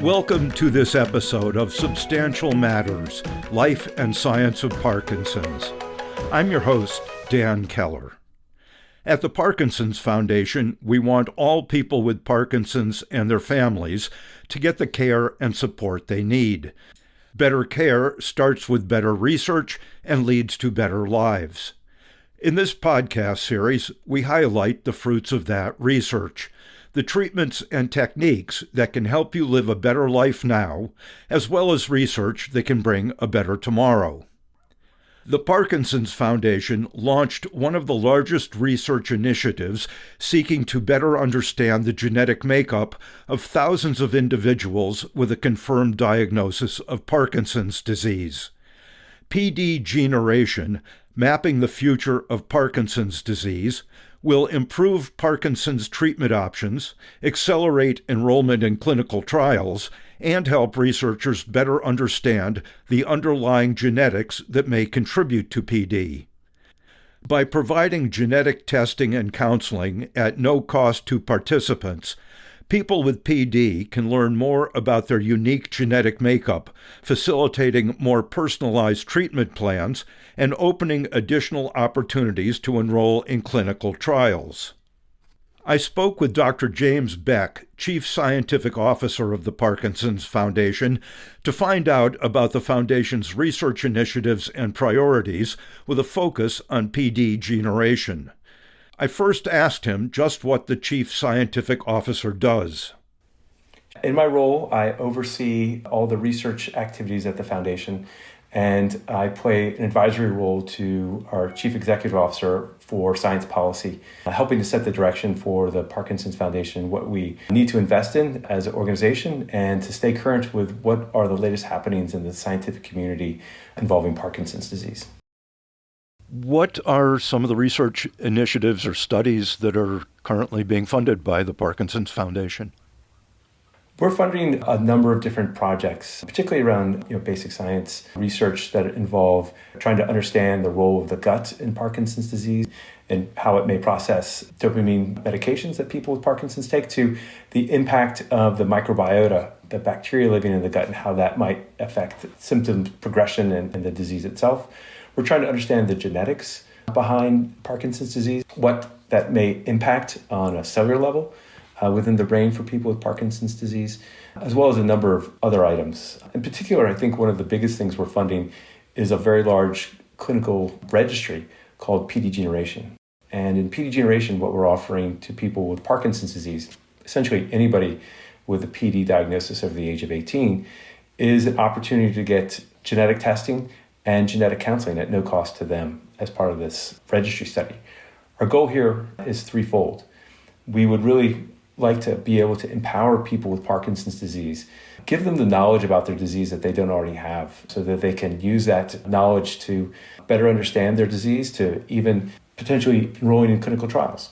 Welcome to this episode of Substantial Matters, Life and Science of Parkinson's. I'm your host, Dan Keller. At the Parkinson's Foundation, we want all people with Parkinson's and their families to get the care and support they need. Better care starts with better research and leads to better lives. In this podcast series, we highlight the fruits of that research, the treatments and techniques that can help you live a better life now, as well as research that can bring a better tomorrow. The Parkinson's Foundation launched one of the largest research initiatives seeking to better understand the genetic makeup of thousands of individuals with a confirmed diagnosis of Parkinson's disease. PD Generation, Mapping the Future of Parkinson's Disease, will improve Parkinson's treatment options, accelerate enrollment in clinical trials, and help researchers better understand the underlying genetics that may contribute to PD. By providing genetic testing and counseling at no cost to participants, people with PD can learn more about their unique genetic makeup, facilitating more personalized treatment plans and opening additional opportunities to enroll in clinical trials. I spoke with Dr. James Beck, Chief Scientific Officer of the Parkinson's Foundation, to find out about the Foundation's research initiatives and priorities with a focus on PD generation. I first asked him just what the Chief Scientific Officer does. In my role, I oversee all the research activities at the Foundation, and I play an advisory role to our Chief Executive Officer for Science Policy, helping to set the direction for the Parkinson's Foundation, what we need to invest in as an organization, and to stay current with what are the latest happenings in the scientific community involving Parkinson's disease. What are some of the research initiatives or studies that are currently being funded by the Parkinson's Foundation? We're funding a number of different projects, particularly around basic science research that involve trying to understand the role of the gut in Parkinson's disease and how it may process dopamine medications that people with Parkinson's take, to the impact of the microbiota, the bacteria living in the gut, and how that might affect symptom progression and the disease itself. We're trying to understand the genetics behind Parkinson's disease, what that may impact on a cellular level within the brain for people with Parkinson's disease, as well as a number of other items. In particular, I think one of the biggest things we're funding is a very large clinical registry called PD Generation. And in PD Generation, what we're offering to people with Parkinson's disease, essentially anybody with a PD diagnosis over the age of 18, is an opportunity to get genetic testing and genetic counseling at no cost to them as part of this registry study. Our goal here is threefold. We would really like to be able to empower people with Parkinson's disease, give them the knowledge about their disease that they don't already have, so that they can use that knowledge to better understand their disease, to even potentially enrolling in clinical trials.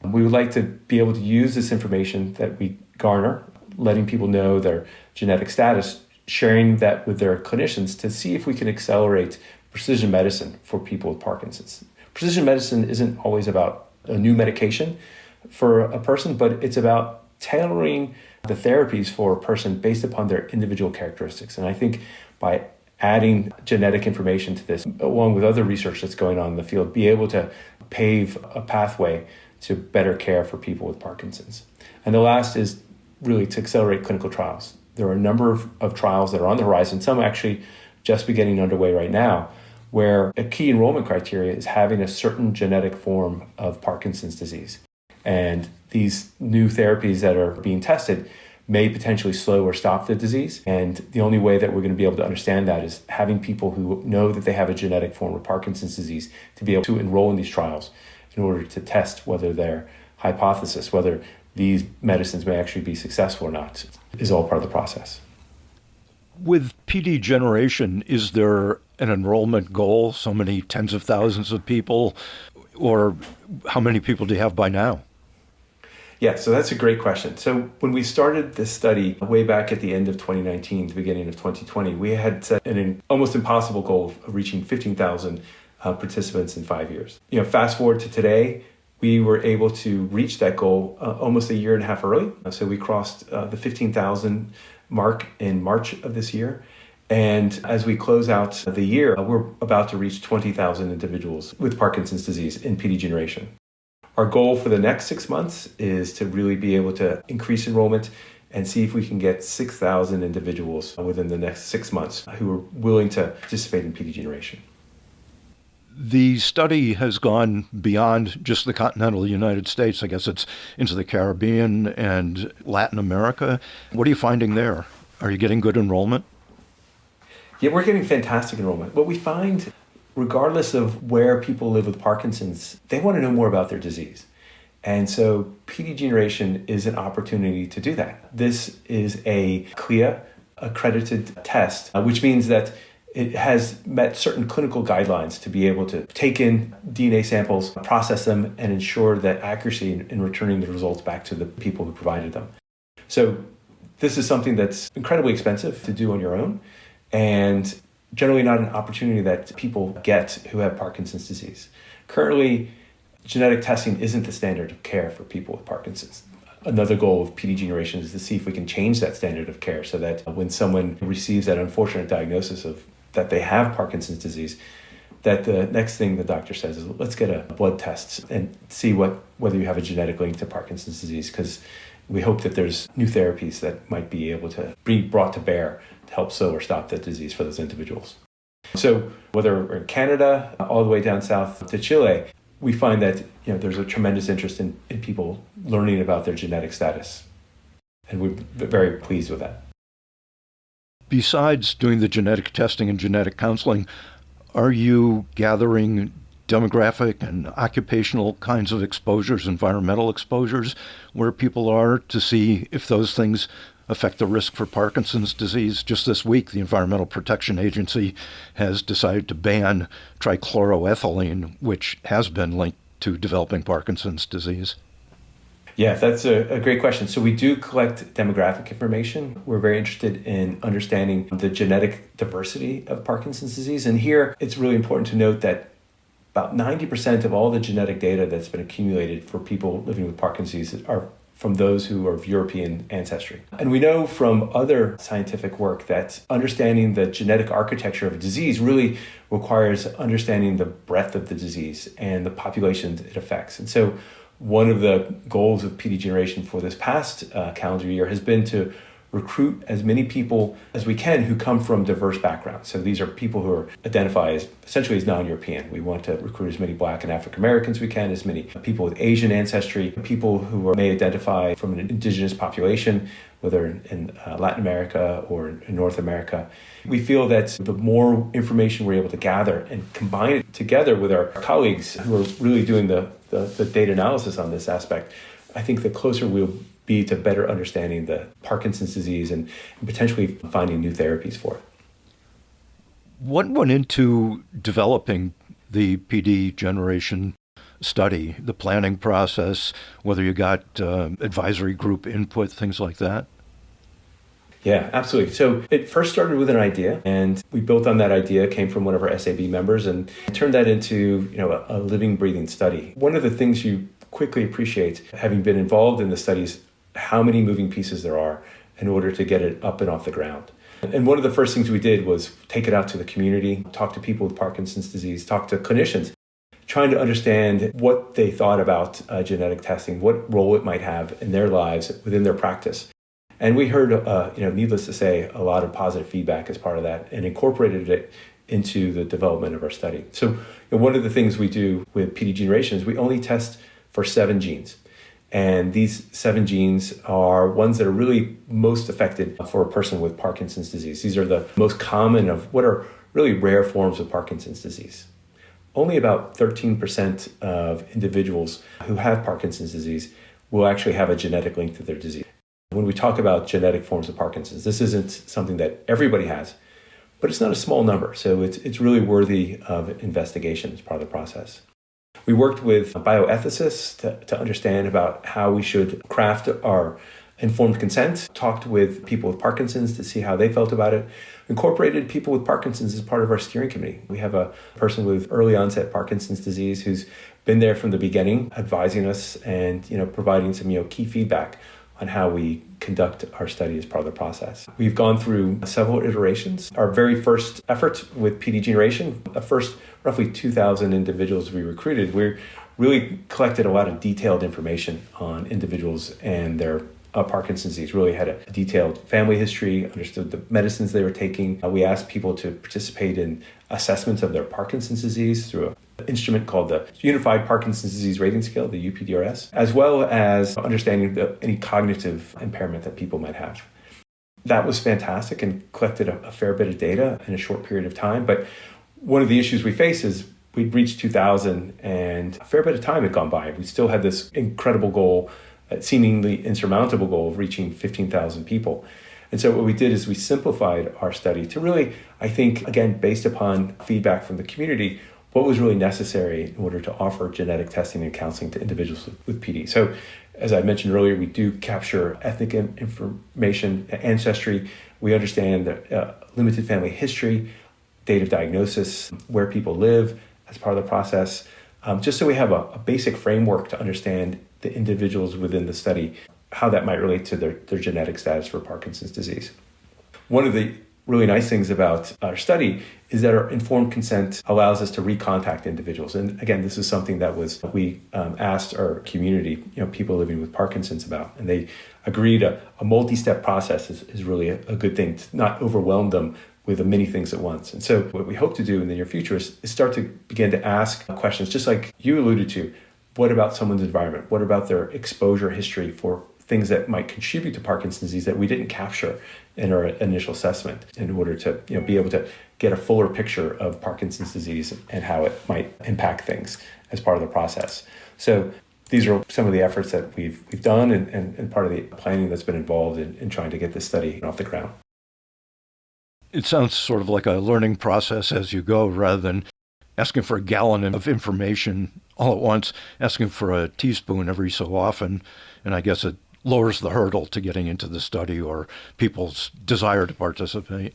We would like to be able to use this information that we garner, letting people know their genetic status, sharing that with their clinicians to see if we can accelerate precision medicine for people with Parkinson's. Precision medicine isn't always about a new medication for a person, but it's about tailoring the therapies for a person based upon their individual characteristics. And I think by adding genetic information to this, along with other research that's going on in the field, be able to pave a pathway to better care for people with Parkinson's. And the last is really to accelerate clinical trials. There are a number of trials that are on the horizon, some actually just beginning underway right now, where a key enrollment criteria is having a certain genetic form of Parkinson's disease. And these new therapies that are being tested may potentially slow or stop the disease. And the only way that we're going to be able to understand that is having people who know that they have a genetic form of Parkinson's disease to be able to enroll in these trials in order to test whether their hypothesis, whether these medicines may actually be successful or not, is all part of the process. With PD Generation, is there an enrollment goal, so many tens of thousands of people, or how many people do you have by now? Yeah, so that's a great question. So when we started this study way back at the end of 2019, the beginning of 2020, we had set an almost impossible goal of reaching 15,000 participants in 5 years. Fast forward to today, we were able to reach that goal almost a year and a half early. So we crossed the 15,000 mark in March of this year. And as we close out the year, we're about to reach 20,000 individuals with Parkinson's disease in PD generation. Our goal for the next 6 months is to really be able to increase enrollment and see if we can get 6,000 individuals within the next 6 months who are willing to participate in PD generation. The study has gone beyond just the continental United States. I guess it's into the Caribbean and Latin America. What are you finding there? Are you getting good enrollment? Yeah, we're getting fantastic enrollment. What we find, regardless of where people live with Parkinson's, they want to know more about their disease. And so PD generation is an opportunity to do that. This is a CLIA accredited test, which means that it has met certain clinical guidelines to be able to take in DNA samples, process them, and ensure that accuracy in returning the results back to the people who provided them. So this is something that's incredibly expensive to do on your own, and generally not an opportunity that people get who have Parkinson's disease. Currently, genetic testing isn't the standard of care for people with Parkinson's. Another goal of PD generation is to see if we can change that standard of care so that when someone receives that unfortunate diagnosis of that they have Parkinson's disease, that the next thing the doctor says is, let's get a blood test and see whether you have a genetic link to Parkinson's disease, because we hope that there's new therapies that might be able to be brought to bear to help slow or stop that disease for those individuals. So whether we're in Canada, all the way down south to Chile, we find that there's a tremendous interest in people learning about their genetic status. And we're very pleased with that. Besides doing the genetic testing and genetic counseling, are you gathering demographic and occupational kinds of exposures, environmental exposures, where people are to see if those things affect the risk for Parkinson's disease? Just this week, the Environmental Protection Agency has decided to ban trichloroethylene, which has been linked to developing Parkinson's disease. Yeah, that's a great question. So we do collect demographic information. We're very interested in understanding the genetic diversity of Parkinson's disease. And here, it's really important to note that about 90% of all the genetic data that's been accumulated for people living with Parkinson's disease are from those who are of European ancestry. And we know from other scientific work that understanding the genetic architecture of a disease really requires understanding the breadth of the disease and the populations it affects. And so one of the goals of PD generation for this past calendar year has been to recruit as many people as we can who come from diverse backgrounds. So these are people who are identified as essentially as non-European. We want to recruit as many Black and African Americans as we can, as many people with Asian ancestry, people who may identify from an indigenous population, whether in Latin America or in North America. We feel that the more information we're able to gather and combine it together with our colleagues who are really doing the data analysis on this aspect, I think the closer we'll be to better understanding the Parkinson's disease and potentially finding new therapies for it. What went into developing the PD generation study, the planning process, whether you got advisory group input, things like that? Yeah, absolutely. So it first started with an idea, and we built on that idea, came from one of our SAB members, and turned that into a living, breathing study. One of the things you quickly appreciate, having been involved in the studies, how many moving pieces there are in order to get it up and off the ground. And one of the first things we did was take it out to the community, talk to people with Parkinson's disease, talk to clinicians, trying to understand what they thought about genetic testing, what role it might have in their lives, within their practice. And we heard, needless to say, a lot of positive feedback as part of that and incorporated it into the development of our study. So one of the things we do with PD generation is we only test for 7 genes. And these 7 genes are ones that are really most affected for a person with Parkinson's disease. These are the most common of what are really rare forms of Parkinson's disease. Only about 13% of individuals who have Parkinson's disease will actually have a genetic link to their disease. When we talk about genetic forms of Parkinson's, this isn't something that everybody has, but it's not a small number. So it's really worthy of investigation as part of the process. We worked with bioethicists to understand about how we should craft our informed consent, talked with people with Parkinson's to see how they felt about it, incorporated people with Parkinson's as part of our steering committee. We have a person with early onset Parkinson's disease who's been there from the beginning, advising us and providing some key feedback on how we conduct our study as part of the process. We've gone through several iterations. Our very first effort with PD generation, the first roughly 2,000 individuals we recruited, we really collected a lot of detailed information on individuals and their Parkinson's disease. Really had a detailed family history, understood the medicines they were taking. We asked people to participate in assessments of their Parkinson's disease through an instrument called the Unified Parkinson's Disease Rating Scale, the UPDRS, as well as understanding any cognitive impairment that people might have. That was fantastic and collected a fair bit of data in a short period of time. But one of the issues we face is we'd reached 2,000 and a fair bit of time had gone by. We still had this incredible goal, seemingly insurmountable goal of reaching 15,000 people. And so what we did is we simplified our study to really, I think, again, based upon feedback from the community, what was really necessary in order to offer genetic testing and counseling to individuals with PD. So as I mentioned earlier, we do capture ethnic information, ancestry. We understand the limited family history, date of diagnosis, where people live as part of the process, just so we have a basic framework to understand the individuals within the study, how that might relate to their genetic status for Parkinson's disease. One of the really nice things about our study is that our informed consent allows us to recontact individuals. And again, this is something that we asked our community, people living with Parkinson's about, and they agreed a multi-step process is really a good thing to not overwhelm them with many things at once. And so what we hope to do in the near future is start to begin to ask questions, just like you alluded to. What about someone's environment? What about their exposure history for things that might contribute to Parkinson's disease that we didn't capture in our initial assessment, in order to be able to get a fuller picture of Parkinson's disease and how it might impact things as part of the process. So these are some of the efforts that we've done and part of the planning that's been involved in trying to get this study off the ground. It sounds sort of like a learning process as you go, rather than asking for a gallon of information all at once, asking for a teaspoon every so often. And I guess it lowers the hurdle to getting into the study or people's desire to participate.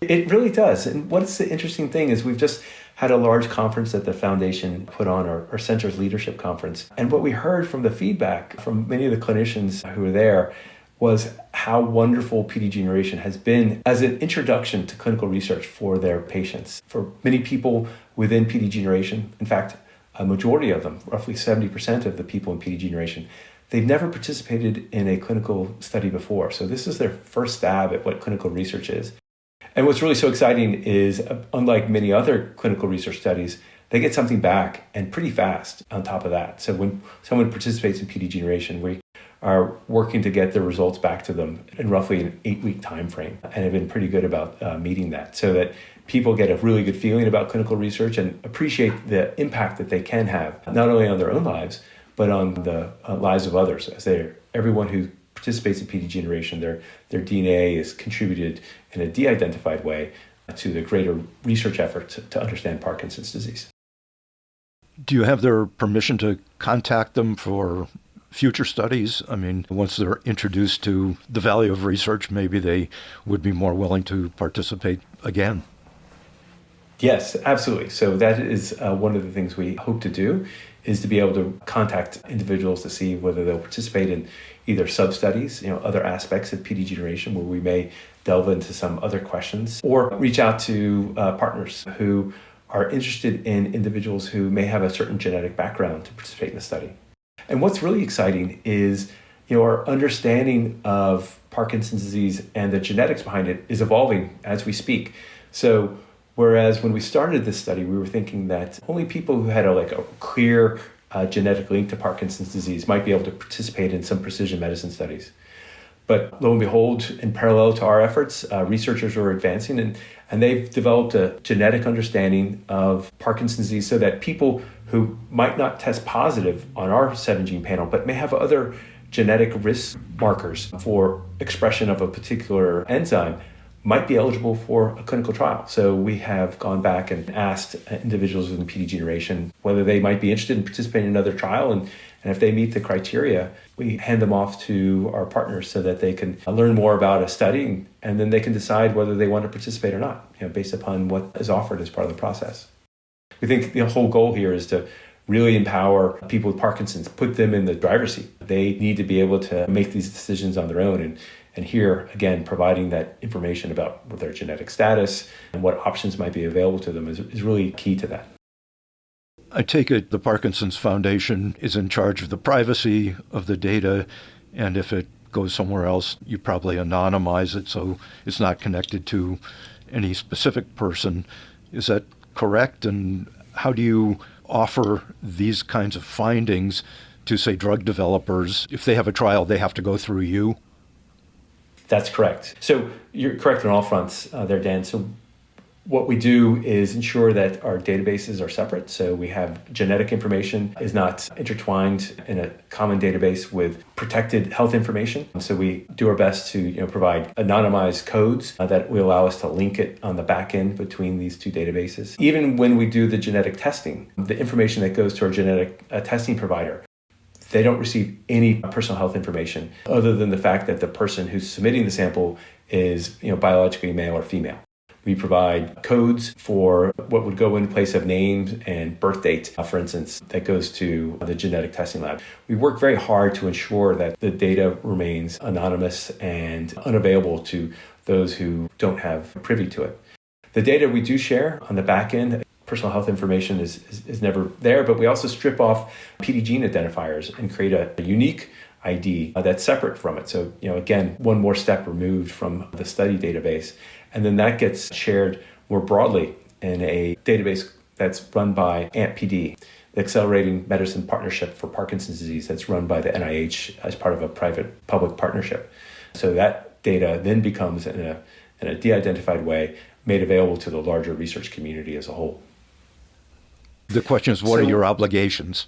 It really does. And what's the interesting thing is we've just had a large conference that the foundation put on, our center's leadership conference. And what we heard from the feedback from many of the clinicians who were there was how wonderful PD generation has been as an introduction to clinical research for their patients. For many people within PD generation, in fact, a majority of them, roughly 70% of the people in PD generation, they've never participated in a clinical study before. So this is their first stab at what clinical research is. And what's really so exciting is, unlike many other clinical research studies, they get something back and pretty fast on top of that. So when someone participates in PD generation, we are working to get the results back to them in roughly an 8-week time frame, and have been pretty good about meeting that, so that people get a really good feeling about clinical research and appreciate the impact that they can have, not only on their own lives, but on the lives of others. As everyone who participates in PD generation, their DNA is contributed in a de-identified way to the greater research effort to understand Parkinson's disease. Do you have their permission to contact them for future studies? I mean, once they're introduced to the value of research, maybe they would be more willing to participate again. Yes, absolutely. So that is one of the things we hope to do, is to be able to contact individuals to see whether they'll participate in either sub-studies, other aspects of PD generation where we may delve into some other questions, or reach out to partners who are interested in individuals who may have a certain genetic background to participate in the study. And what's really exciting is, our understanding of Parkinson's disease and the genetics behind it is evolving as we speak. So whereas when we started this study, we were thinking that only people who had a clear genetic link to Parkinson's disease might be able to participate in some precision medicine studies. But lo and behold, in parallel to our efforts, researchers are advancing and they've developed a genetic understanding of Parkinson's disease, so that people who might not test positive on our 7-gene panel, but may have other genetic risk markers for expression of a particular enzyme, might be eligible for a clinical trial. So we have gone back and asked individuals within PD generation whether they might be interested in participating in another trial. And if they meet the criteria, we hand them off to our partners so that they can learn more about a study, and then they can decide whether they want to participate or not, based upon what is offered as part of the process. We think the whole goal here is to really empower people with Parkinson's, put them in the driver's seat. They need to be able to make these decisions on their own. And here, again, providing that information about their genetic status and what options might be available to them is really key to that. I take it the Parkinson's Foundation is in charge of the privacy of the data, and if it goes somewhere else, you probably anonymize it so it's not connected to any specific person. Is that correct? And how do you offer these kinds of findings to, say, drug developers? If they have a trial, they have to go through you? That's correct. So you're correct on all fronts there, Dan. So what we do is ensure that our databases are separate. So we have genetic information is not intertwined in a common database with protected health information. So we do our best to provide anonymized codes that will allow us to link it on the back end between these two databases. Even when we do the genetic testing, the information that goes to our genetic testing provider, they don't receive any personal health information other than the fact that the person who's submitting the sample is biologically male or female. We provide codes for what would go in place of names and birth date, for instance, that goes to the genetic testing lab. We work very hard to ensure that the data remains anonymous and unavailable to those who don't have privy to it. The data we do share on the back end, personal health information is never there, but we also strip off PD gene identifiers and create a unique ID that's separate from it. So, again, one more step removed from the study database. And then that gets shared more broadly in a database that's run by AMP-PD, the Accelerating Medicine Partnership for Parkinson's Disease, that's run by the NIH as part of a private-public partnership. So that data then becomes, in a de-identified way, made available to the larger research community as a whole. The question is, what are your obligations?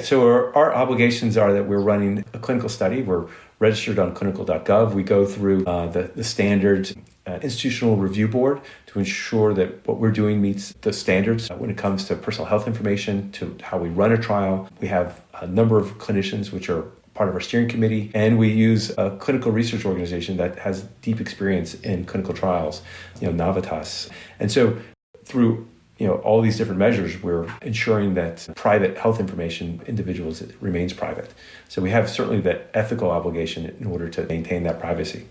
So our obligations are that we're running a clinical study. We're registered on clinical.gov. We go through the standard institutional review board to ensure that what we're doing meets the standards when it comes to personal health information, to how we run a trial. We have a number of clinicians which are part of our steering committee, and we use a clinical research organization that has deep experience in clinical trials, Navitas. And so through all these different measures, we're ensuring that private health information individuals remains private. So we have certainly that ethical obligation in order to maintain that privacy.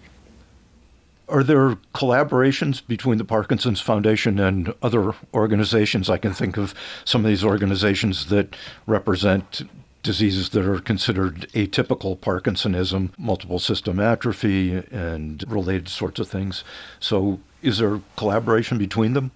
Are there collaborations between the Parkinson's Foundation and other organizations? I can think of some of these organizations that represent diseases that are considered atypical Parkinsonism, multiple system atrophy, and related sorts of things. So is there collaboration between them?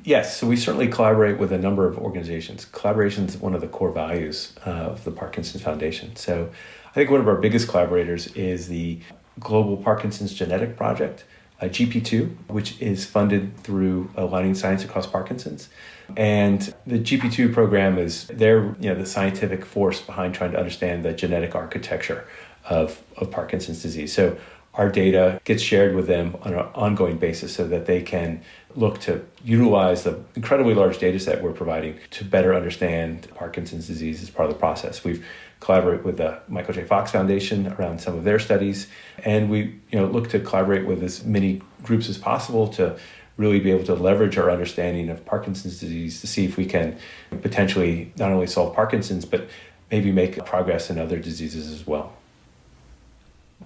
Yes, so we certainly collaborate with a number of organizations. Collaboration is one of the core values of the Parkinson's Foundation. So I think one of our biggest collaborators is the Global Parkinson's Genetic Project, GP2, which is funded through Aligning Science Across Parkinson's. And the GP2 program is the scientific force behind trying to understand the genetic architecture of Parkinson's disease. So our data gets shared with them on an ongoing basis so that they can look to utilize the incredibly large data set we're providing to better understand Parkinson's disease as part of the process. We've collaborated with the Michael J. Fox Foundation around some of their studies, and we look to collaborate with as many groups as possible to really be able to leverage our understanding of Parkinson's disease to see if we can potentially not only solve Parkinson's, but maybe make progress in other diseases as well.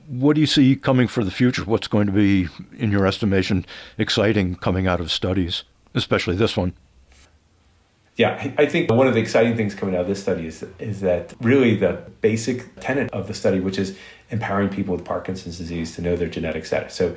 What do you see coming for the future? What's going to be, in your estimation, exciting coming out of studies, especially this one? Yeah, I think one of the exciting things coming out of this study is that really the basic tenet of the study, which is empowering people with Parkinson's disease to know their genetic status. So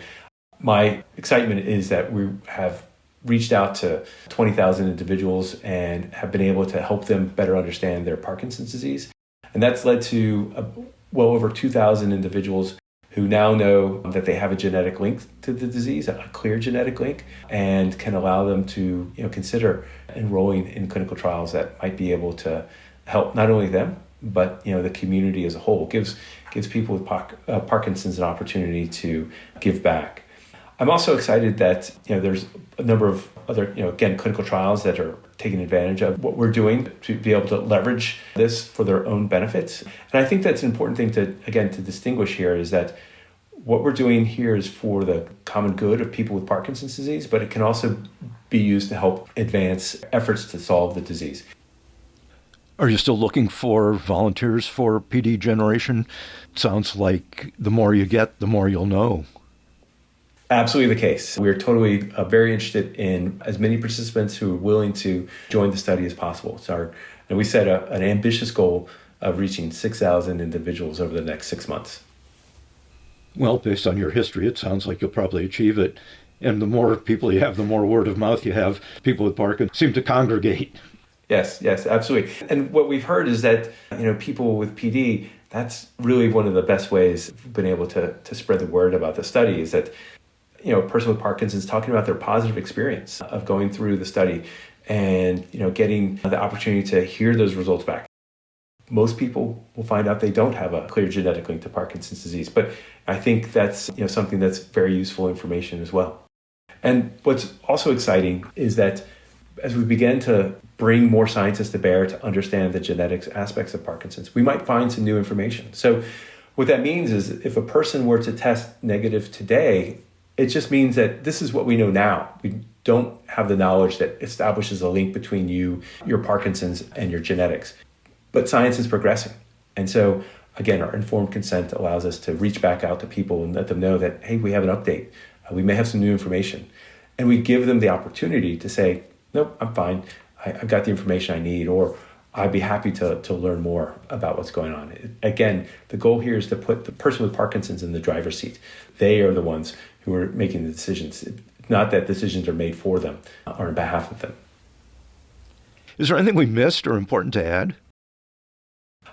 my excitement is that we have reached out to 20,000 individuals and have been able to help them better understand their Parkinson's disease. And that's led to well over 2,000 individuals who now know that they have a genetic link to the disease, a clear genetic link, and can allow them to consider enrolling in clinical trials that might be able to help not only them, but the community as a whole. Gives people with Parkinson's an opportunity to give back. I'm also excited that there's a number of other again clinical trials that are taking advantage of what we're doing to be able to leverage this for their own benefits. And I think that's an important thing to distinguish here is that what we're doing here is for the common good of people with Parkinson's disease, but it can also be used to help advance efforts to solve the disease. Are you still looking for volunteers for PD generation? Sounds like the more you get, the more you'll know. Absolutely the case. We're totally very interested in as many participants who are willing to join the study as possible. And we set an ambitious goal of reaching 6,000 individuals over the next 6 months. Well, based on your history, it sounds like you'll probably achieve it. And the more people you have, the more word of mouth you have. People with Parkinson's seem to congregate. Yes, absolutely. And what we've heard is that, people with PD, that's really one of the best ways we've been able to spread the word about the study is that, a person with Parkinson's talking about their positive experience of going through the study and, getting the opportunity to hear those results back. Most people will find out they don't have a clear genetic link to Parkinson's disease, but I think that's, something that's very useful information as well. And what's also exciting is that as we begin to bring more scientists to bear to understand the genetics aspects of Parkinson's, we might find some new information. So what that means is if a person were to test negative today, it just means that this is what we know now. We don't have the knowledge that establishes a link between your Parkinson's, and your genetics. But science is progressing. And so, again, our informed consent allows us to reach back out to people and let them know that, hey, we have an update. We may have some new information. And we give them the opportunity to say, nope, I'm fine. I've got the information I need, or I'd be happy to learn more about what's going on. Again, the goal here is to put the person with Parkinson's in the driver's seat. They are the ones who are making the decisions. Not that decisions are made for them or on behalf of them. Is there anything we missed or important to add?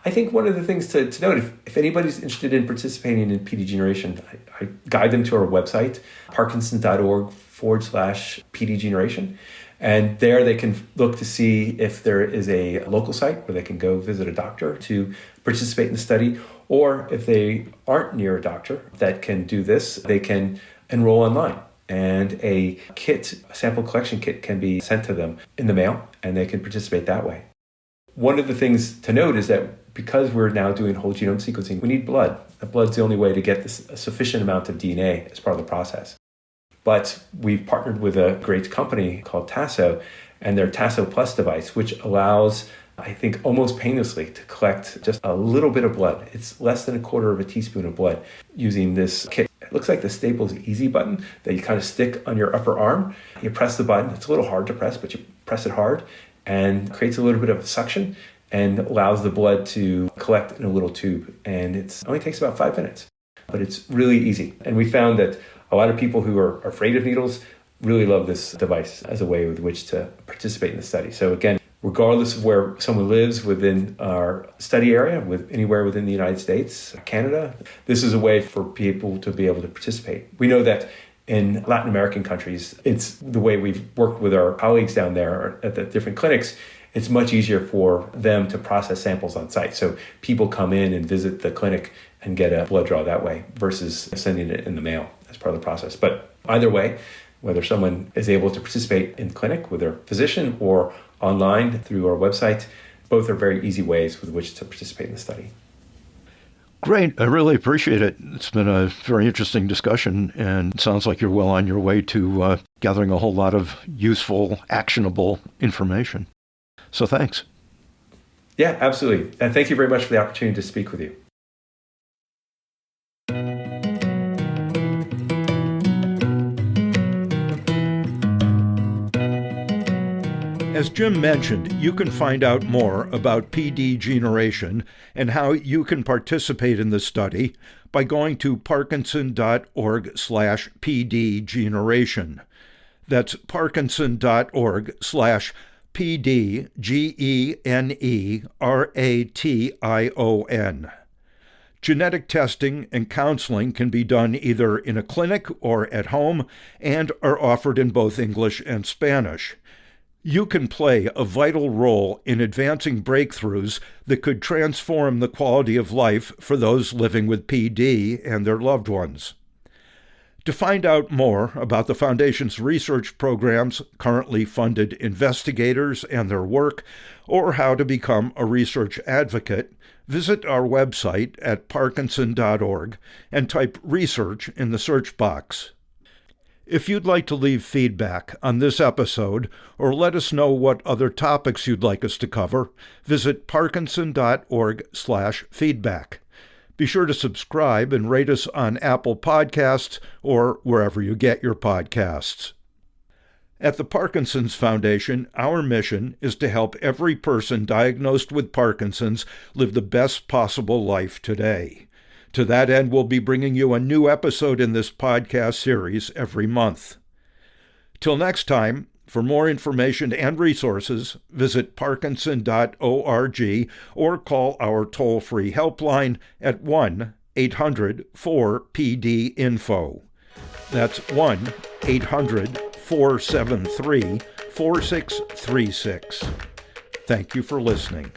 I think one of the things to note, if anybody's interested in participating in PD generation, I guide them to our website, parkinson.org/PD generation. And there they can look to see if there is a local site where they can go visit a doctor to participate in the study, or if they aren't near a doctor that can do this, they can enroll online. And a sample collection kit can be sent to them in the mail, and they can participate that way. One of the things to note is that because we're now doing whole genome sequencing, we need blood. That blood's the only way to get a sufficient amount of DNA as part of the process. But we've partnered with a great company called Tasso and their Tasso Plus device, which allows, I think, almost painlessly to collect just a little bit of blood. It's less than a quarter of a teaspoon of blood using this kit. It looks like the Staples Easy button that you kind of stick on your upper arm. You press the button. It's a little hard to press, but you press it hard and creates a little bit of a suction and allows the blood to collect in a little tube. And it only takes about 5 minutes, but it's really easy. And we found that a lot of people who are afraid of needles really love this device as a way with which to participate in the study. So again, regardless of where someone lives within our study area, anywhere within the United States, Canada, this is a way for people to be able to participate. We know that in Latin American countries, it's the way we've worked with our colleagues down there at the different clinics. It's much easier for them to process samples on site. So people come in and visit the clinic and get a blood draw that way versus sending it in the mail as part of the process. But either way, whether someone is able to participate in clinic with their physician or online through our website, both are very easy ways with which to participate in the study. Great. I really appreciate it. It's been a very interesting discussion, and it sounds like you're well on your way to gathering a whole lot of useful, actionable information. So thanks. Yeah, absolutely. And thank you very much for the opportunity to speak with you. As Jim mentioned, you can find out more about PD generation and how you can participate in the study by going to parkinson.org/PD generation. That's parkinson.org/PDGENERATION. Genetic testing and counseling can be done either in a clinic or at home and are offered in both English and Spanish. You can play a vital role in advancing breakthroughs that could transform the quality of life for those living with PD and their loved ones. To find out more about the Foundation's research programs, currently funded investigators and their work, or how to become a research advocate, visit our website at parkinson.org and type research in the search box. If you'd like to leave feedback on this episode or let us know what other topics you'd like us to cover, visit parkinson.org/feedback. Be sure to subscribe and rate us on Apple Podcasts or wherever you get your podcasts. At the Parkinson's Foundation, our mission is to help every person diagnosed with Parkinson's live the best possible life today. To that end, we'll be bringing you a new episode in this podcast series every month. Till next time, for more information and resources, visit parkinson.org or call our toll-free helpline at 1-800-4PD-INFO. That's 1-800-473-4636. Thank you for listening.